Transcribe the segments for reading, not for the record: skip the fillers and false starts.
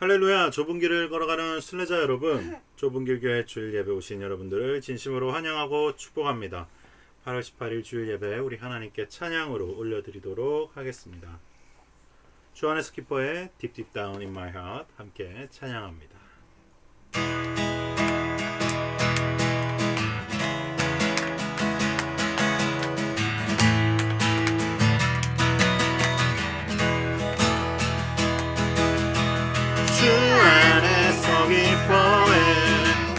할렐루야. 좁은 길을 걸어가는 순례자 여러분, 좁은 길 교회 주일 예배 오신 여러분들을 진심으로 환영하고 축복합니다. 8월 18일 주일 예배 우리 하나님께 찬양으로 올려드리도록 하겠습니다. 주안의 스키퍼의 Deep Deep Down in My Heart 함께 찬양합니다. 주 안에서 기뻐해,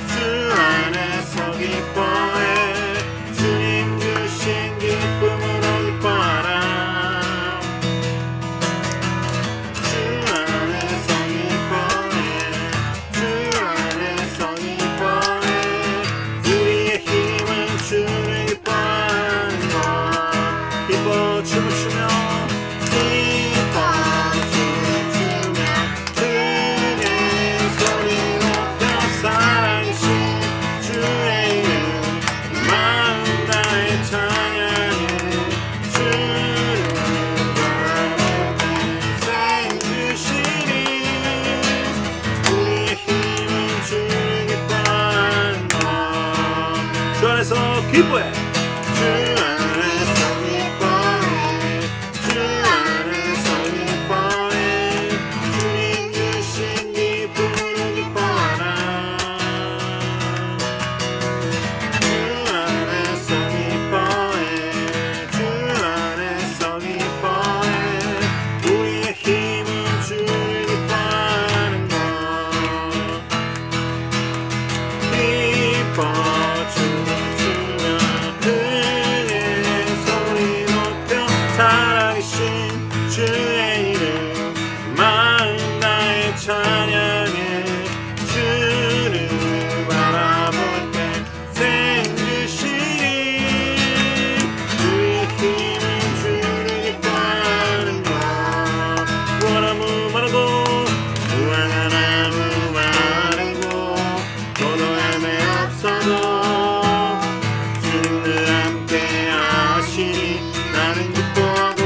주 안에서 기뻐해, 주님 주신 기쁨으로 기뻐하라. 주 안에서 기뻐해, 주 안에서 기뻐해, 우리의 힘은 주를 기뻐하는 것. 기뻐 춤을 추며 기뻐해. 주 안에서 기뻐해, 주 안에서 기뻐해, 주님 주신 기쁨으로 기뻐하라. 주 안에서 기뻐해, 주 안에서 기뻐해, 우리의 힘은 주를 기뻐하는 것. 기뻐 주의 이름 마음 나의 찬양해. 주를 바라볼 때 생기시니 주의 힘은 주를 기뻐하는 것. 무한하무 마르고 무한하무 마르고 너도 헤매 없어도 주님 늘 함께 하시니 나는 기뻐하고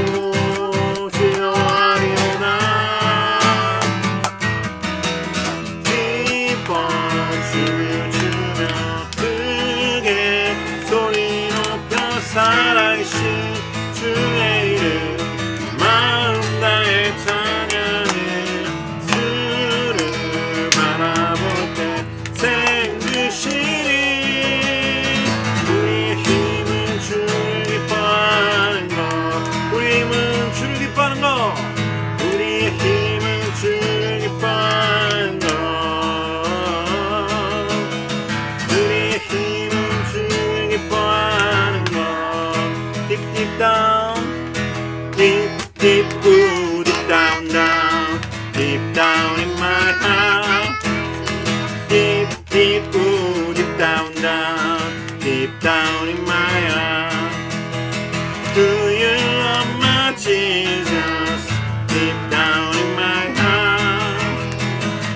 살아계신 주의 이름 마음 다해 찬양해. 주를 바라볼 때 생기시니 우리의 힘은 주를 기뻐하는 것. 우리의 힘은 주를 기뻐하는 것. 우리의 힘은 주를 기뻐하는 것. 우리의 힘은 주를 기뻐하는 것. Deep down, deep, deep, ooh, deep down, down, deep down in my heart. Deep, deep, ooh, deep down, down, deep down in my heart. Do you love my Jesus? Deep down in my heart.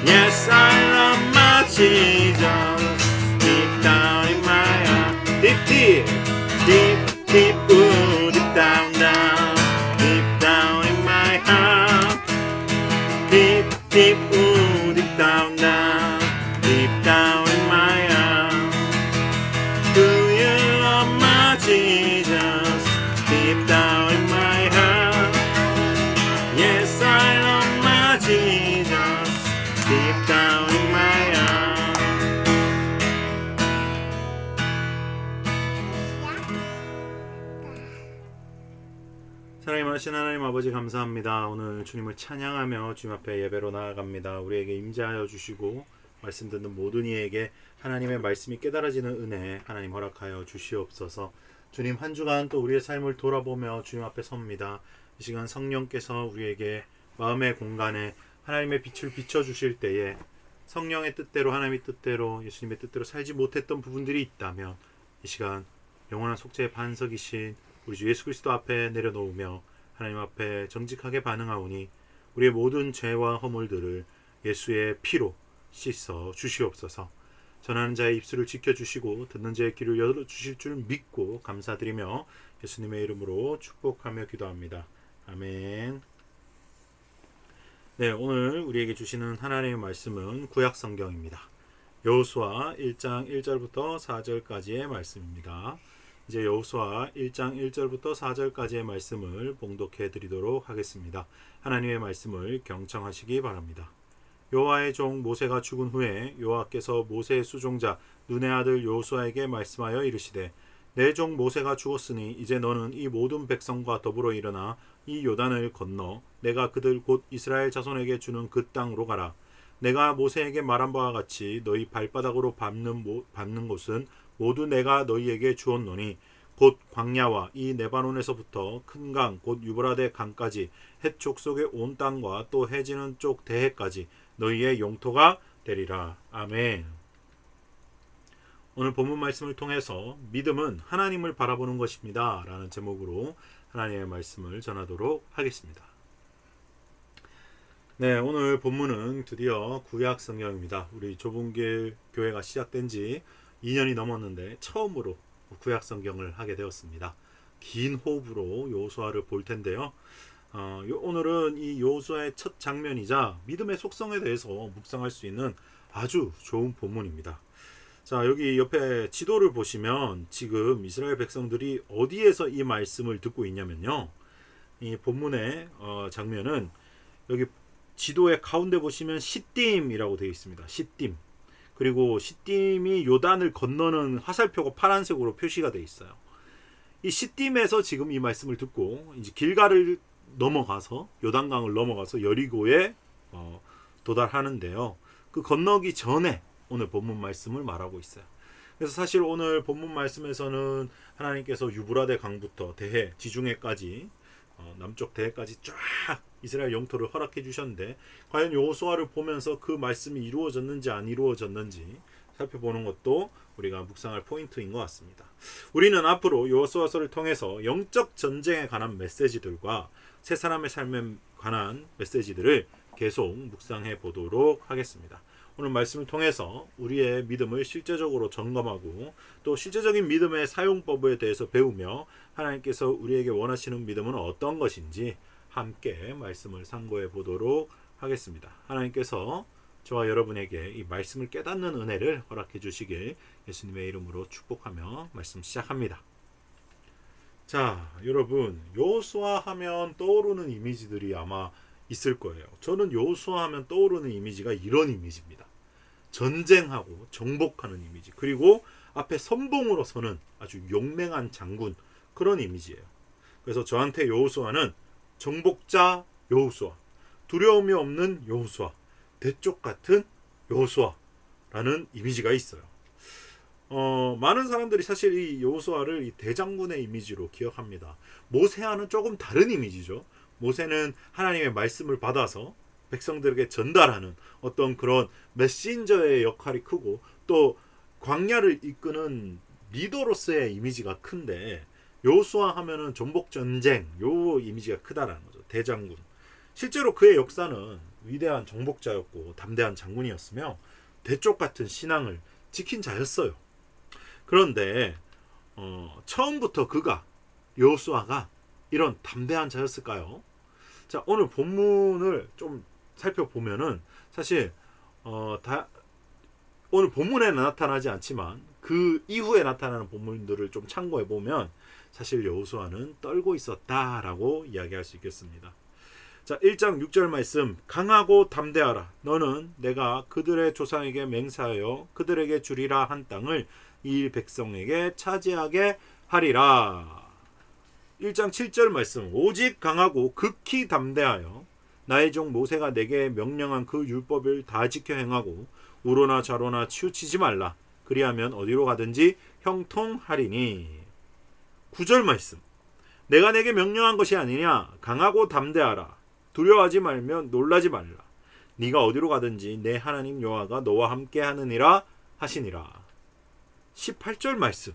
Yes, I love my Jesus. Deep down in my heart. Deep, deep, deep. Deep, ooh, deep down, down, deep down in my heart. Deep, deep, ooh, deep down, down, deep down in my heart. Do you love my Jesus? Deep down in my heart. Yes, I love my Jesus. Deep down in my heart. 사랑이 많으신 하나님 아버지 감사합니다. 오늘 주님을 찬양하며 주님 앞에 예배로 나아갑니다. 우리에게 임재하여 주시고 말씀 듣는 모든 이에게 하나님의 말씀이 깨달아지는 은혜 하나님 허락하여 주시옵소서. 주님 한 주간 또 우리의 삶을 돌아보며 주님 앞에 섭니다. 이 시간 성령께서 우리에게 마음의 공간에 하나님의 빛을 비춰주실 때에 성령의 뜻대로 하나님의 뜻대로 예수님의 뜻대로 살지 못했던 부분들이 있다면 이 시간 영원한 속죄의 반석이신 우리 주 예수 그리스도 앞에 내려놓으며 하나님 앞에 정직하게 반응하오니 우리의 모든 죄와 허물들을 예수의 피로 씻어 주시옵소서. 전하는 자의 입술을 지켜주시고 듣는 자의 귀를 열어주실 줄 믿고 감사드리며 예수님의 이름으로 축복하며 기도합니다. 아멘. 네, 오늘 우리에게 주시는 하나님의 말씀은 구약 성경입니다. 여호수아 1장 1절부터 4절까지의 말씀입니다. 이제 여호수아 1장 1절부터 4절까지의 말씀을 봉독해 드리도록 하겠습니다. 하나님의 말씀을 경청하시기 바랍니다. 여호와의 종 모세가 죽은 후에 여호와께서 모세의 수종자 눈의 아들 여호수아에게 말씀하여 이르시되 내 종 모세가 죽었으니 이제 너는 이 모든 백성과 더불어 일어나 이 요단을 건너 내가 그들 곧 이스라엘 자손에게 주는 그 땅으로 가라. 내가 모세에게 말한 바와 같이 너희 발바닥으로 밟는 곳은 모두 내가 너희에게 주었노니 곧 광야와 이 레바논에서부터 큰 강 곧 유브라데 강까지 헷 족속의 온 땅과 또 해지는 쪽 대해까지 너희의 영토가 되리라. 아멘. 오늘 본문 말씀을 통해서 믿음은 하나님을 바라보는 것입니다 라는 제목으로 하나님의 말씀을 전하도록 하겠습니다. 네, 오늘 본문은 드디어 구약 성경입니다. 우리 좁은 길 교회가 시작된 지 2년이 넘었는데 처음으로 구약 성경을 하게 되었습니다. 긴 호흡으로 여호수아를 볼 텐데요. 오늘은 이 여호수아의 첫 장면이자 믿음의 속성에 대해서 묵상할 수 있는 아주 좋은 본문입니다. 자, 여기 옆에 지도를 보시면 지금 이스라엘 백성들이 어디에서 이 말씀을 듣고 있냐면요. 이 본문의 장면은 여기 지도의 가운데 보시면 시딤이라고 되어 있습니다. 시딤. 그리고 시딤이 요단을 건너는 화살표가 파란색으로 표시가 되어 있어요. 이 시딤에서 지금 이 말씀을 듣고 이제 길가를 넘어가서 요단강을 넘어가서 여리고에 도달하는데요. 그 건너기 전에 오늘 본문 말씀을 말하고 있어요. 그래서 사실 오늘 본문 말씀에서는 하나님께서 유브라데 강부터 대해 지중해까지 남쪽 대해까지 쫙 이스라엘 영토를 허락해 주셨는데 과연 여호수아를 보면서 그 말씀이 이루어졌는지 안 이루어졌는지 살펴보는 것도 우리가 묵상할 포인트인 것 같습니다. 우리는 앞으로 여호수아서를 통해서 영적 전쟁에 관한 메시지들과 세 사람의 삶에 관한 메시지들을 계속 묵상해 보도록 하겠습니다. 오늘 말씀을 통해서 우리의 믿음을 실제적으로 점검하고 또 실제적인 믿음의 사용법에 대해서 배우며 하나님께서 우리에게 원하시는 믿음은 어떤 것인지 함께 말씀을 상고해 보도록 하겠습니다. 하나님께서 저와 여러분에게 이 말씀을 깨닫는 은혜를 허락해 주시길 예수님의 이름으로 축복하며 말씀 시작합니다. 자, 여러분, 여호수아 하면 떠오르는 이미지들이 아마 있을 거예요. 저는 여호수아 하면 떠오르는 이미지가 이런 이미지입니다. 전쟁하고 정복하는 이미지, 그리고 앞에 선봉으로 서는 아주 용맹한 장군, 그런 이미지예요. 그래서 저한테 여호수아는 정복자 여호수아, 두려움이 없는 여호수아, 대쪽 같은 여호수아라는 이미지가 있어요. 많은 사람들이 사실 이 여호수아를 이 대장군의 이미지로 기억합니다. 모세와는 조금 다른 이미지죠. 모세는 하나님의 말씀을 받아서 백성들에게 전달하는 어떤 그런 메신저의 역할이 크고 또 광야를 이끄는 리더로서의 이미지가 큰데 여호수아 하면은 정복 전쟁 요 이미지가 크다라는 거죠. 대장군. 실제로 그의 역사는 위대한 정복자였고 담대한 장군이었으며 대쪽 같은 신앙을 지킨 자였어요. 그런데 처음부터 여호수아가 이런 담대한 자였을까요? 자, 오늘 본문을 좀 살펴보면은 사실 오늘 본문에 나타나지 않지만 그 이후에 나타나는 본문들을 좀 참고해 보면 사실 여호수아는 떨고 있었다라고 이야기할 수 있겠습니다. 자, 1장 6절 말씀, 강하고 담대하라. 너는 내가 그들의 조상에게 맹세하여 그들에게 주리라 한 땅을 이 백성에게 차지하게 하리라. 1장 7절 말씀, 오직 강하고 극히 담대하여 나의 종 모세가 내게 명령한 그 율법을 다 지켜 행하고 우로나 좌로나 치우치지 말라. 그리하면 어디로 가든지 형통하리니. 9절 말씀, 내가 내게 명령한 것이 아니냐. 강하고 담대하라. 두려워하지 말며 놀라지 말라. 네가 어디로 가든지 내 하나님 여호와가 너와 함께 하느니라 하시니라. 18절 말씀,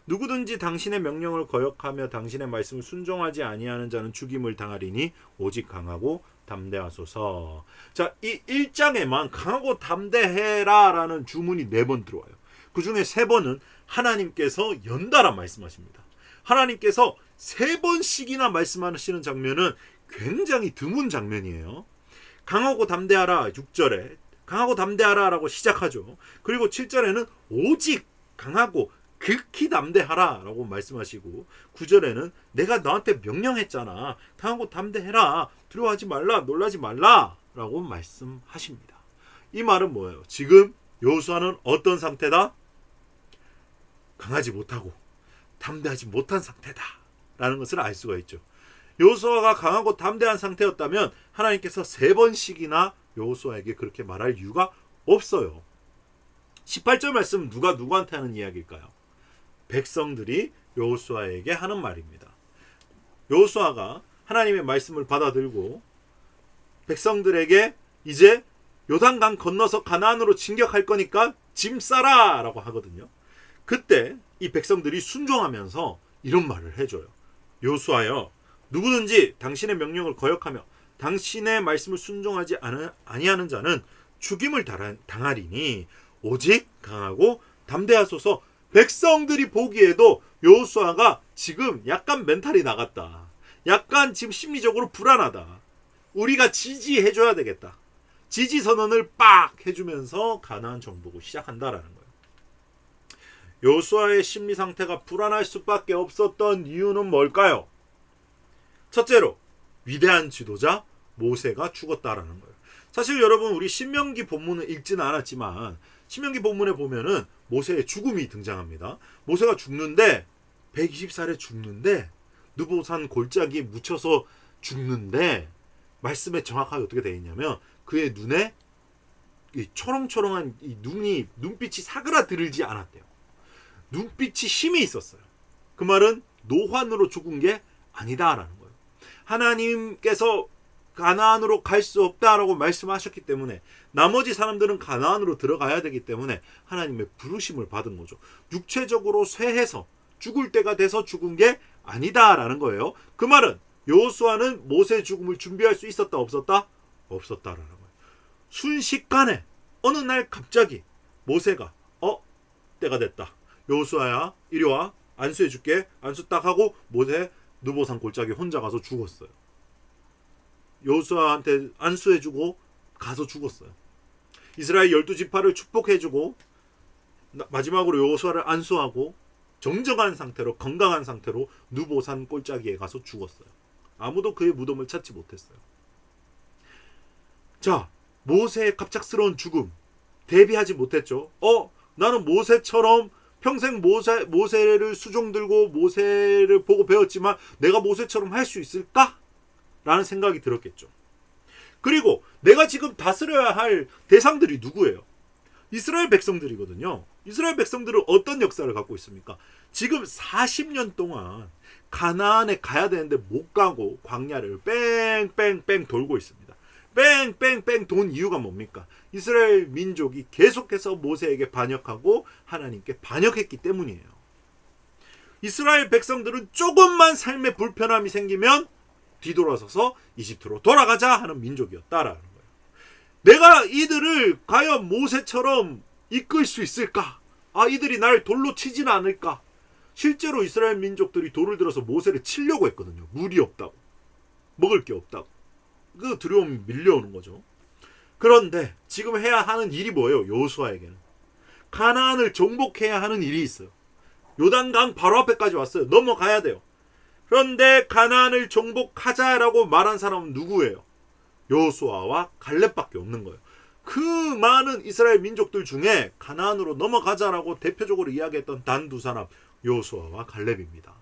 누구든지 당신의 명령을 거역하며 당신의 말씀을 순종하지 아니하는 자는 죽임을 당하리니 오직 강하고 담대하소서. 자, 이 1장에만 강하고 담대해라 라는 주문이 4번 들어와요. 그 중에 3번은 하나님께서 연달아 말씀하십니다. 하나님께서 3번씩이나 말씀하시는 장면은 굉장히 드문 장면이에요. 강하고 담대하라 6절에 강하고 담대하라 라고 시작하죠. 그리고 7절에는 오직 강하고 극히 담대하라 라고 말씀하시고 9절에는 내가 너한테 명령했잖아. 강하고 담대해라. 두려워하지 말라. 놀라지 말라 라고 말씀하십니다. 이 말은 뭐예요? 지금 여호수아는 어떤 상태다? 강하지 못하고 담대하지 못한 상태다 라는 것을 알 수가 있죠. 여호수아가 강하고 담대한 상태였다면 하나님께서 3번씩이나 여호수아에게 그렇게 말할 이유가 없어요. 18절 말씀 누가 누구한테 하는 이야기일까요? 백성들이 여호수아에게 하는 말입니다. 여호수아가 하나님의 말씀을 받아들고 백성들에게 이제 요단강 건너서 가나안으로 진격할 거니까 짐 싸라 라고 하거든요. 그때 이 백성들이 순종하면서 이런 말을 해줘요. 여호수아여, 누구든지 당신의 명령을 거역하며 당신의 말씀을 순종하지 아니하는 자는 죽임을 당하리니 오직 강하고 담대하소서. 백성들이 보기에도 여호수아가 지금 약간 멘탈이 나갔다. 약간 지금 심리적으로 불안하다. 우리가 지지해줘야 되겠다. 지지 선언을 빡 해주면서 가나안 정복을 시작한다라는 거예요. 여호수아의 심리 상태가 불안할 수밖에 없었던 이유는 뭘까요? 첫째로 위대한 지도자 모세가 죽었다라는 거예요. 사실 여러분 우리 신명기 본문을 읽지는 않았지만 신명기 본문에 보면은 모세의 죽음이 등장합니다. 모세가 죽는데 120살에 죽는데 느보산 골짜기에 묻혀서 죽는데 말씀에 정확하게 어떻게 되어 있냐면 그의 눈에 이 초롱초롱한 이 눈빛이 사그라들지 않았대요. 눈빛이 힘이 있었어요. 그 말은 노환으로 죽은 게 아니다라는 거예요. 하나님께서 가나안으로 갈 수 없다라고 말씀하셨기 때문에 나머지 사람들은 가나안으로 들어가야 되기 때문에 하나님의 부르심을 받은 거죠. 육체적으로 쇠해서 죽을 때가 돼서 죽은 게 아니다라는 거예요. 그 말은 여호수아는 모세의 죽음을 준비할 수 있었다 없었다? 없었다라는 거예요. 순식간에 어느 날 갑자기 모세가 때가 됐다. 여호수아야 이리 와. 안수해줄게. 안수 딱 하고 모세 느보산 골짜기 혼자 가서 죽었어요. 여호수아한테 안수해주고 가서 죽었어요. 이스라엘 12지파를 축복해주고 마지막으로 여호수아를 안수하고 정정한 상태로 건강한 상태로 느보산 골짜기에 가서 죽었어요. 아무도 그의 무덤을 찾지 못했어요. 자, 모세의 갑작스러운 죽음 대비하지 못했죠. 나는 모세처럼 평생 모세를 수종 들고 모세를 보고 배웠지만 내가 모세처럼 할 수 있을까? 라는 생각이 들었겠죠. 그리고 내가 지금 다스려야 할 대상들이 누구예요? 이스라엘 백성들이거든요. 이스라엘 백성들은 어떤 역사를 갖고 있습니까? 지금 40년 동안 가나안에 가야 되는데 못 가고 광야를 뺑뺑뺑 돌고 있습니다. 뺑뺑뺑 돈 이유가 뭡니까? 이스라엘 민족이 계속해서 모세에게 반역하고 하나님께 반역했기 때문이에요. 이스라엘 백성들은 조금만 삶의 불편함이 생기면 뒤돌아서서 이집트로 돌아가자 하는 민족이었다라는 거예요. 내가 이들을 과연 모세처럼 이끌 수 있을까? 이들이 날 돌로 치지는 않을까? 실제로 이스라엘 민족들이 돌을 들어서 모세를 치려고 했거든요. 물이 없다고. 먹을 게 없다고. 그 두려움이 밀려오는 거죠. 그런데 지금 해야 하는 일이 뭐예요? 여호수아에게는 가나안을 정복해야 하는 일이 있어요. 요단강 바로 앞에까지 왔어요. 넘어가야 돼요. 그런데 가나안을 정복하자라고 말한 사람은 누구예요? 여호수아와 갈렙밖에 없는 거예요. 그 많은 이스라엘 민족들 중에 가나안으로 넘어가자라고 대표적으로 이야기했던 단 2사람 여호수아와 갈렙입니다.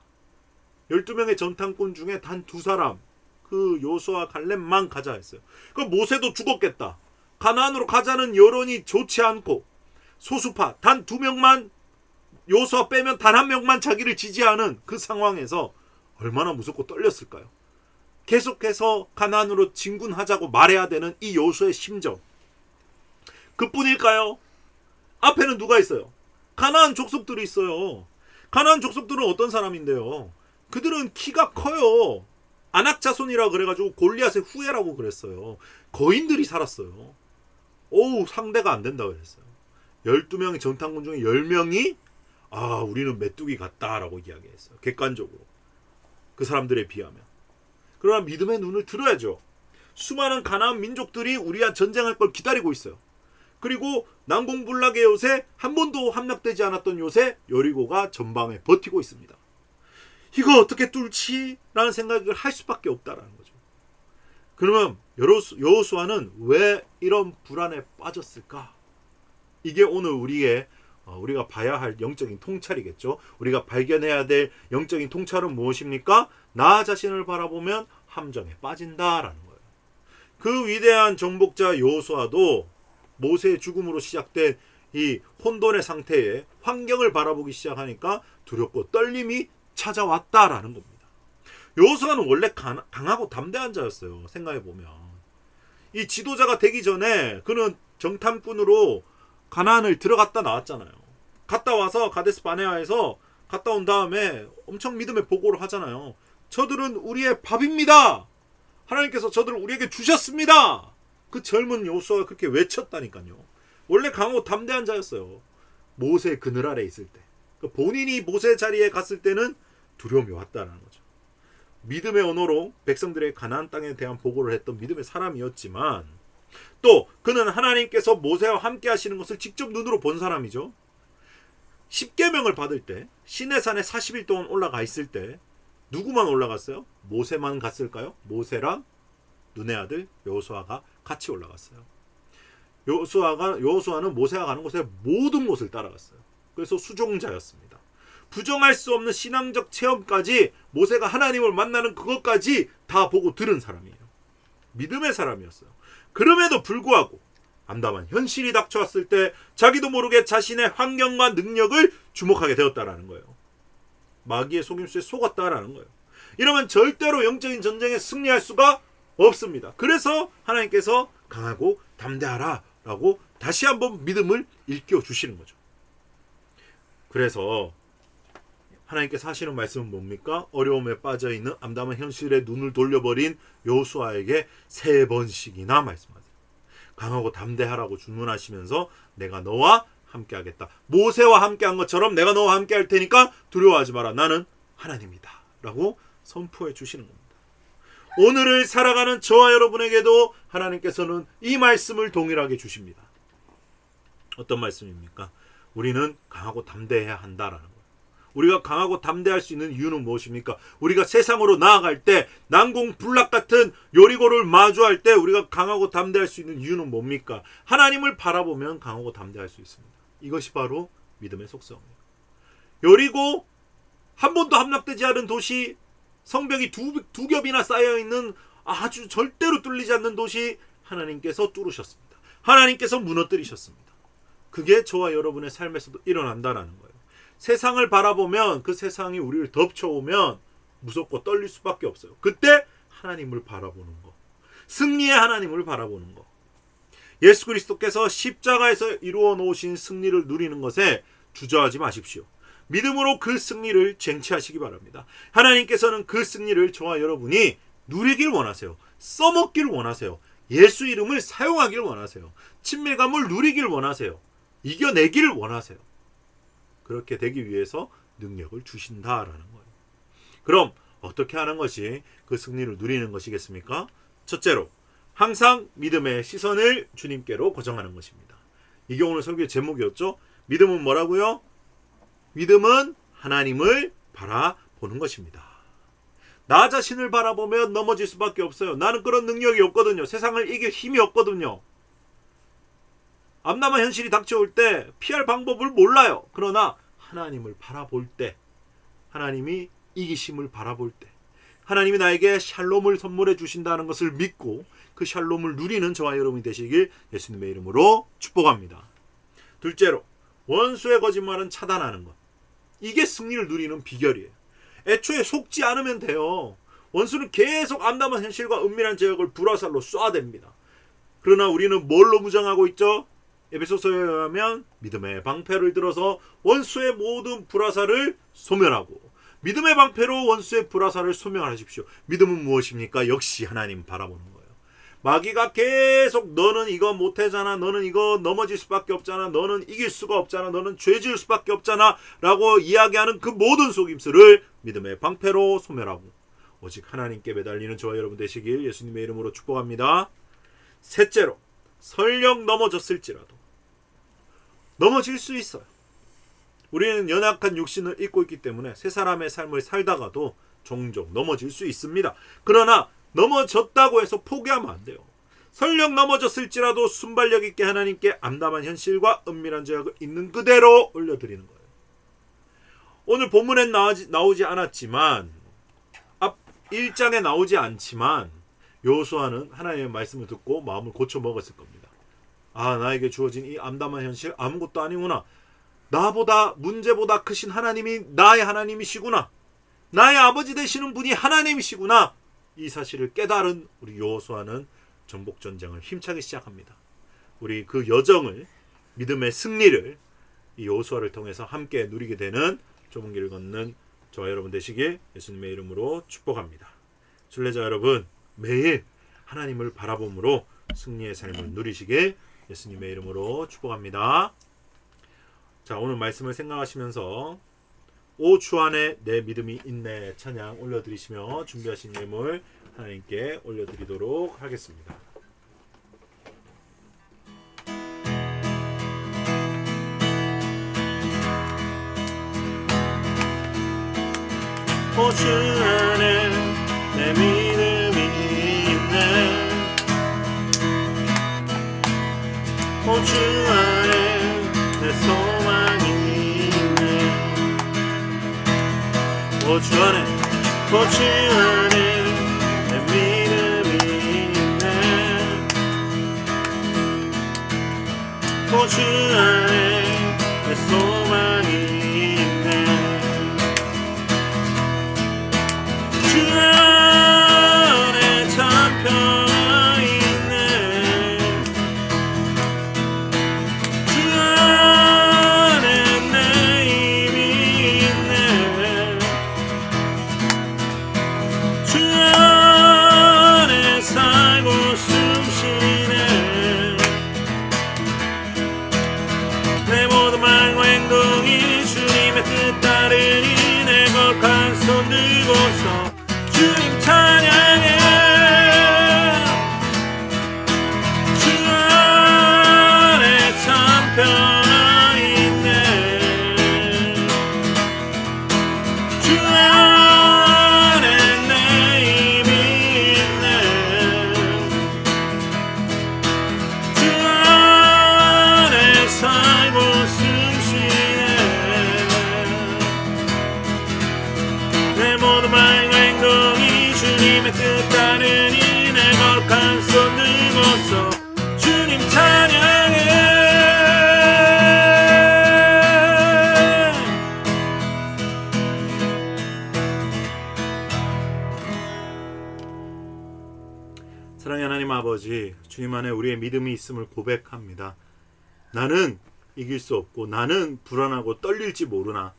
12명의 전탄꾼 중에 단 2사람 그 여호수아 갈렙만 가자 했어요. 그 모세도 죽었겠다. 가나안으로 가자는 여론이 좋지 않고 소수파 단 2명만 여호수아 빼면 단 1명만 자기를 지지하는 그 상황에서 얼마나 무섭고 떨렸을까요? 계속해서 가나안으로 진군하자고 말해야 되는 이 여호수아의 심정. 그뿐일까요? 앞에는 누가 있어요? 가나안 족속들이 있어요. 가나안 족속들은 어떤 사람인데요? 그들은 키가 커요. 아낙자손이라고 그래가지고 골리앗의 후예라고 그랬어요. 거인들이 살았어요. 상대가 안 된다고 그랬어요. 12명의 전탄군 중에 10명이 우리는 메뚜기 같다라고 이야기했어요. 객관적으로. 그 사람들에 비하면. 그러나 믿음의 눈을 들어야죠. 수많은 가나안 민족들이 우리와 전쟁할 걸 기다리고 있어요. 그리고 난공불락의 요새, 한 번도 함락되지 않았던 요새 여리고가 전방에 버티고 있습니다. 이거 어떻게 뚫지? 라는 생각을 할 수밖에 없다라는 거죠. 그러면 여호수아는 왜 이런 불안에 빠졌을까? 이게 오늘 우리가 봐야 할 영적인 통찰이겠죠. 우리가 발견해야 될 영적인 통찰은 무엇입니까? 나 자신을 바라보면 함정에 빠진다라는 거예요. 그 위대한 정복자 여호수아도 모세의 죽음으로 시작된 이 혼돈의 상태에 환경을 바라보기 시작하니까 두렵고 떨림이 찾아왔다라는 겁니다. 여호수아는 원래 강하고 담대한 자였어요. 생각해보면 이 지도자가 되기 전에 그는 정탐꾼으로 가나안을 들어갔다 나왔잖아요. 갔다 와서 가데스 바네아에서 갔다 온 다음에 엄청 믿음의 보고를 하잖아요. 저들은 우리의 밥입니다. 하나님께서 저들을 우리에게 주셨습니다. 그 젊은 여호수아가 그렇게 외쳤다니까요. 원래 강하고 담대한 자였어요. 모세 그늘 아래 있을 때. 본인이 모세 자리에 갔을 때는 두려움이 왔다는 거죠. 믿음의 언어로 백성들의 가나안 땅에 대한 보고를 했던 믿음의 사람이었지만 또 그는 하나님께서 모세와 함께 하시는 것을 직접 눈으로 본 사람이죠. 십계명을 받을 때 시내산에 40일 동안 올라가 있을 때 누구만 올라갔어요? 모세만 갔을까요? 모세랑 눈의 아들 여호수아가 같이 올라갔어요. 여호수아는 모세가 가는 곳에 모든 곳을 따라갔어요. 그래서 수종자였습니다. 부정할 수 없는 신앙적 체험까지 모세가 하나님을 만나는 그것까지 다 보고 들은 사람이에요. 믿음의 사람이었어요. 그럼에도 불구하고 암담한 현실이 닥쳐왔을 때 자기도 모르게 자신의 환경과 능력을 주목하게 되었다라는 거예요. 마귀의 속임수에 속았다라는 거예요. 이러면 절대로 영적인 전쟁에 승리할 수가 없습니다. 그래서 하나님께서 강하고 담대하라 라고 다시 한번 믿음을 일깨워주시는 거죠. 그래서 하나님께서 하시는 말씀은 뭡니까? 어려움에 빠져있는 암담한 현실에 눈을 돌려버린 여호수아에게 3번씩이나 말씀하세요. 강하고 담대하라고 주문하시면서 내가 너와 함께하겠다. 모세와 함께한 것처럼 내가 너와 함께할 테니까 두려워하지 마라. 나는 하나님이다. 라고 선포해 주시는 겁니다. 오늘을 살아가는 저와 여러분에게도 하나님께서는 이 말씀을 동일하게 주십니다. 어떤 말씀입니까? 우리는 강하고 담대해야 한다라는 거예요. 우리가 강하고 담대할 수 있는 이유는 무엇입니까? 우리가 세상으로 나아갈 때 난공불락 같은 여리고를 마주할 때 우리가 강하고 담대할 수 있는 이유는 뭡니까? 하나님을 바라보면 강하고 담대할 수 있습니다. 이것이 바로 믿음의 속성이에요. 여리고 한 번도 함락되지 않은 도시, 성벽이 두 겹이나 쌓여있는 아주 절대로 뚫리지 않는 도시 하나님께서 뚫으셨습니다. 하나님께서 무너뜨리셨습니다. 그게 저와 여러분의 삶에서도 일어난다는 거예요. 세상을 바라보면 그 세상이 우리를 덮쳐오면 무섭고 떨릴 수밖에 없어요. 그때 하나님을 바라보는 거, 승리의 하나님을 바라보는 거. 예수 그리스도께서 십자가에서 이루어 놓으신 승리를 누리는 것에 주저하지 마십시오. 믿음으로 그 승리를 쟁취하시기 바랍니다. 하나님께서는 그 승리를 저와 여러분이 누리길 원하세요. 써먹길 원하세요. 예수 이름을 사용하길 원하세요. 친밀감을 누리길 원하세요. 이겨내기를 원하세요. 그렇게 되기 위해서 능력을 주신다라는 거예요. 그럼 어떻게 하는 것이 그 승리를 누리는 것이겠습니까? 첫째로 항상 믿음의 시선을 주님께로 고정하는 것입니다. 이게 오늘 설교의 제목이었죠. 믿음은 뭐라고요? 믿음은 하나님을 바라보는 것입니다. 나 자신을 바라보면 넘어질 수밖에 없어요. 나는 그런 능력이 없거든요. 세상을 이길 힘이 없거든요. 암담한 현실이 닥쳐올 때 피할 방법을 몰라요. 그러나 하나님을 바라볼 때, 하나님이 이기심을 바라볼 때, 하나님이 나에게 샬롬을 선물해 주신다는 것을 믿고 그 샬롬을 누리는 저와 여러분이 되시길 예수님의 이름으로 축복합니다. 둘째로 원수의 거짓말은 차단하는 것. 이게 승리를 누리는 비결이에요. 애초에 속지 않으면 돼요. 원수는 계속 암담한 현실과 은밀한 제약을 불화살로 쏴댑니다. 그러나 우리는 뭘로 무장하고 있죠? 에베소서에 의하면 믿음의 방패를 들어서 원수의 모든 불화살을 소멸하고, 믿음의 방패로 원수의 불화살을 소멸하십시오. 믿음은 무엇입니까? 역시 하나님 바라보는 거예요. 마귀가 계속 너는 이거 못하잖아, 너는 이거 넘어질 수밖에 없잖아, 너는 이길 수가 없잖아, 너는 죄 지을 수밖에 없잖아 라고 이야기하는 그 모든 속임수를 믿음의 방패로 소멸하고, 오직 하나님께 매달리는 저와 여러분 되시길 예수님의 이름으로 축복합니다. 셋째로, 설령 넘어졌을지라도 넘어질 수 있어요. 우리는 연약한 육신을 입고 있기 때문에 새 사람의 삶을 살다가도 종종 넘어질 수 있습니다. 그러나 넘어졌다고 해서 포기하면 안 돼요. 설령 넘어졌을지라도 순발력 있게 하나님께 암담한 현실과 은밀한 죄악을 있는 그대로 올려드리는 거예요. 오늘 본문엔 나오지 않았지만, 앞 1장에 나오지 않지만 여호수아는 하나님의 말씀을 듣고 마음을 고쳐 먹었을 겁니다. 아, 나에게 주어진 이 암담한 현실 아무것도 아니구나. 나보다, 문제보다 크신 하나님이 나의 하나님이시구나. 나의 아버지 되시는 분이 하나님이시구나. 이 사실을 깨달은 우리 여호수아는 정복전쟁을 힘차게 시작합니다. 우리 그 여정을, 믿음의 승리를 이 여호수아를 통해서 함께 누리게 되는 좁은 길을 걷는 저와 여러분 되시길 예수님의 이름으로 축복합니다. 순례자 여러분, 매일 하나님을 바라봄으로 승리의 삶을 누리시길 예수님의 이름으로 축복합니다. 자, 오늘 말씀을 생각하시면서 오 주 안에 내 믿음이 있네 찬양 올려드리시며 준비하신 예물 하나님께 올려드리도록 하겠습니다. 오 주 안에 내 믿음이 있네. 오 주 안에 내 소망이 있네. 오 주 안에, 오 주 안에 내 믿음이 있네. 오 주 안에 내 소망이 있네. 주 안에 잡혀 있네. 주 안에 내 힘이 있네. 주 안에 살고 숨쉬네. 내 모든 말과 행동이 주님의 뜻 따르니 내 거룩한 손 들고서 주님 찬양해. 주 안에 잡혀 있네. 주 안에 내 힘이 있네. 주 안에 살고 숨쉬네. 내 모든 말과 행동이 주님의 뜻 따르니 내 거룩한 손 들고서 주님 찬양해. 사랑의 하나님 아버지, 주님 안에 우리의 믿음이 있음을 고백합니다. 나는 이길 수 없고 나는 불안하고 떨릴지 모르나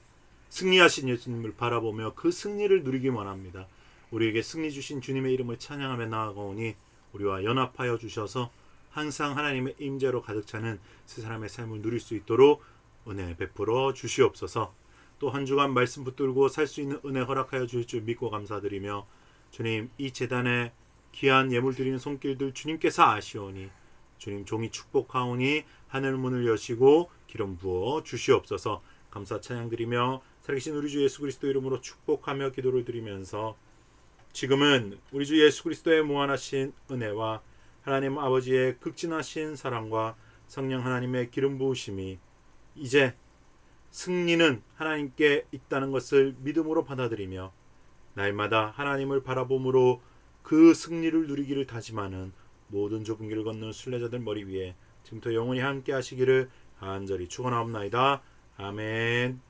승리하신 예수님을 바라보며 그 승리를 누리기 원합니다. 우리에게 승리 주신 주님의 이름을 찬양하며 나아가오니 우리와 연합하여 주셔서 항상 하나님의 임재로 가득 차는 세 사람의 삶을 누릴 수 있도록 은혜 베풀어 주시옵소서. 또 한 주간 말씀 붙들고 살 수 있는 은혜 허락하여 주실 줄 믿고 감사드리며, 주님, 이 제단에 귀한 예물 드리는 손길들 주님께서 아시오니 주님 종이 축복하오니 하늘 문을 여시고 기름 부어 주시옵소서. 감사 찬양 드리며 살아계신 우리 주 예수 그리스도 이름으로 축복하며 기도를 드리면서, 지금은 우리 주 예수 그리스도의 무한하신 은혜와 하나님 아버지의 극진하신 사랑과 성령 하나님의 기름 부으심이 이제 승리는 하나님께 있다는 것을 믿음으로 받아들이며 날마다 하나님을 바라봄으로 그 승리를 누리기를 다짐하는 모든 좁은 길을 걷는 순례자들 머리 위에 지금부터 영원히 함께 하시기를 간절히 축원하옵나이다. 아멘.